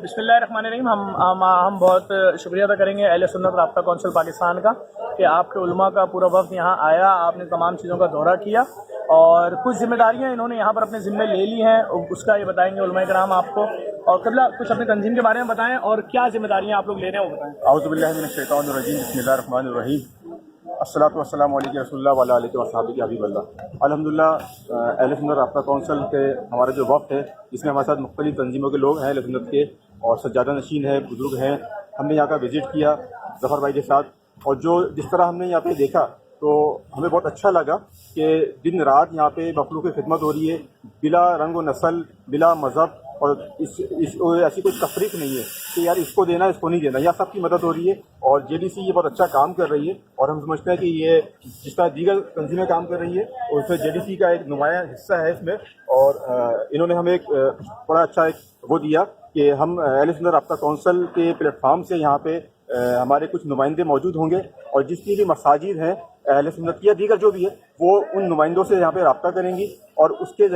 बिस्मिल्लाहिर्रहमानिर्रहीम। हम बहुत शुक्रिया अदा करेंगे अहले सुन्नत राब्ता कौंसिल पाकिस्तान का कि आपके उलमा का पूरा वक्त यहाँ आया, आपने तमाम चीज़ों का दौरा किया और कुछ जिम्मेदारियाँ इन्होंने यहाँ पर अपने ज़िम्मे ले ली हैं, उसका ये बताएंगे उलमा कराम आपको। और क़िबला कुछ अपनी तंजीम के बारे में बताएं और क्या जिम्मेदारियाँ आप लोग ले रहे हैं वो बताएं। औज़ु बिल्लाहि मिनश शैतानिर रजीम, बिस्मिल्लाहिर्रहमानिर्रहीम, अस्सलातु वस्सलामु अलैका रसूलुल्लाह व अला आलिहि व अस्हाबिहि हबीबल्लाह। अल्हम्दुलिल्लाह, अहले सुन्नत राब्ता कौंसिल के हमारा जो वफ़द है, इसमें हमारे साथ मुख्तलिफ़ तंजीमों के लोग हैं अहले सुन्नत के, और सज्जादा नशीन है, बुज़ुर्ग हैं। हमने यहाँ का विज़िट किया ज़फ़र भाई के साथ, और जो जिस तरह हमने यहाँ पे देखा तो हमें बहुत अच्छा लगा कि दिन रात यहाँ पे मखलूक की खिदमत हो रही है, बिला रंग व नस्ल, बिला मज़हब, और ऐसी कोई तफरीक नहीं है कि यार इसको देना इसको नहीं देना, यहाँ सबकी मदद हो रही है। और JDC ये बहुत अच्छा काम कर रही है, और हम समझते हैं कि ये जिस तरह दीगर तंजीमें काम कर रही है उसमें JDC का एक नुमाया हिस्सा है इसमें। और इन्होंने हमें एक बड़ा अच्छा एक वो दिया कि हम अहले सुन्नत राब्ता कौंसिल के प्लेटफार्म से यहाँ पे हमारे कुछ नुमाइंदे मौजूद होंगे, और जितनी भी मसाजिद हैं अहले सुन्नत की या दीगर जो भी है वो उन नुमाइंदों से यहाँ पे रब्ता करेंगी, और उसके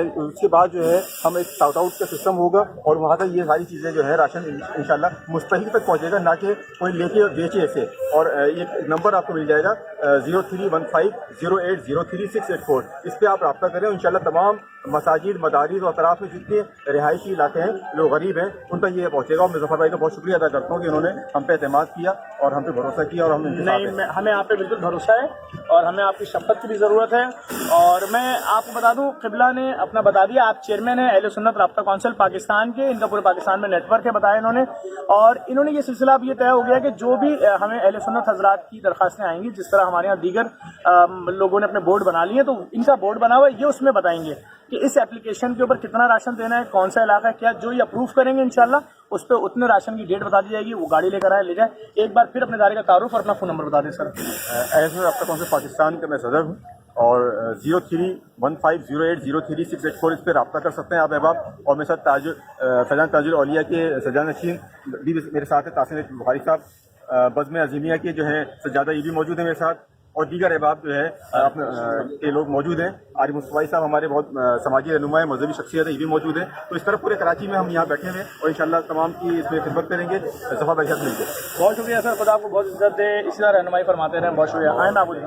बाद जो है हम एक शाउट आउट का सिस्टम होगा, और वहाँ तक ये सारी चीज़ें जो है राशन इंशाल्लाह मुस्तहिक तक पहुँचेगा, ना कि कोई लेके और बेचे ऐसे। और ये नंबर आपको मिल जाएगा 031508033684, इस पर आप रब्ता करें। इंशाल्लाह तमाम मसाजिद, मदारिस और अतराफ़ में जितने रिहायशी इलाके हैं, लोग गरीब हैं, उन तक ये पहुँचेगा। और मैं ज़फ़र भाई का बहुत शुक्रिया अदा करता हूँ कि उन्होंने हम पे एतमाद किया और हम पे भरोसा किया, और हम हमें आप पे बिल्कुल भरोसा है और हमें आपकी शफ़क़त की भी ज़रूरत है। और मैं आपको बता दूं, क़िबला ने अपना बता दिया, आप चेयरमैन हैं अहले सुन्नत राब्ता कौंसिल पाकिस्तान के, इनका पूरे पाकिस्तान में नेटवर्क है बताया इन्होंने। और इन्होंने ये सिलसिला अब ये तय हो गया कि जो भी हमें अहले सुन्नत हज़रात की दरख्वास्तें आएंगी, जिस तरह हमारे यहाँ दीगर लोगों ने अपने बोर्ड बना लिए हैं, तो इनका बोर्ड बना हुआ है, ये उसमें बताएंगे कि इस एप्लीकेशन के ऊपर कितना राशन देना है, कौन सा इलाका है, क्या जो ये अप्रूव करेंगे इंशाल्लाह उस पर उतने राशन की डेट बता दी जाएगी, वो गाड़ी लेकर आए ले जाए। एक बार फिर अपने इदारे का तारुफ और अपना फ़ोन नंबर बता दें सर। अहले सुन्नत राब्ता कौंसिल पाकिस्तान का मैं सदर हूँ, और 031508033684 इस पर रब्ता कर सकते हैं आप अहबाब। और मेरे साथ सजान ताजुल औलिया के सजान नशीन भी मेरे साथ है, तासीर बुखारी साहब, बज़्म अज़ीमिया के जो है सज्जादा ये भी मौजूद है मेरे साथ, और दीगर अहबाब जो है अपने के लोग मौजूद हैं। आरिफ मुस्तफ़ा साहब हमारे बहुत समाजी रहनुमा है, मजहबी शख्सियत है, ये भी मौजूद है। तो इस तरह पूरे कराची में हम यहाँ बैठे हुए हैं, और इंशाल्लाह तमाम की इसमें खिदमत करेंगे। ज़फ़र भाई साहब मिलकर बहुत शुक्रिया सर, खुदा आपको बहुत इज्जत दे, इसी तरह रहनुमाई फरमाते रहें। बहुत शुक्रिया। आए ना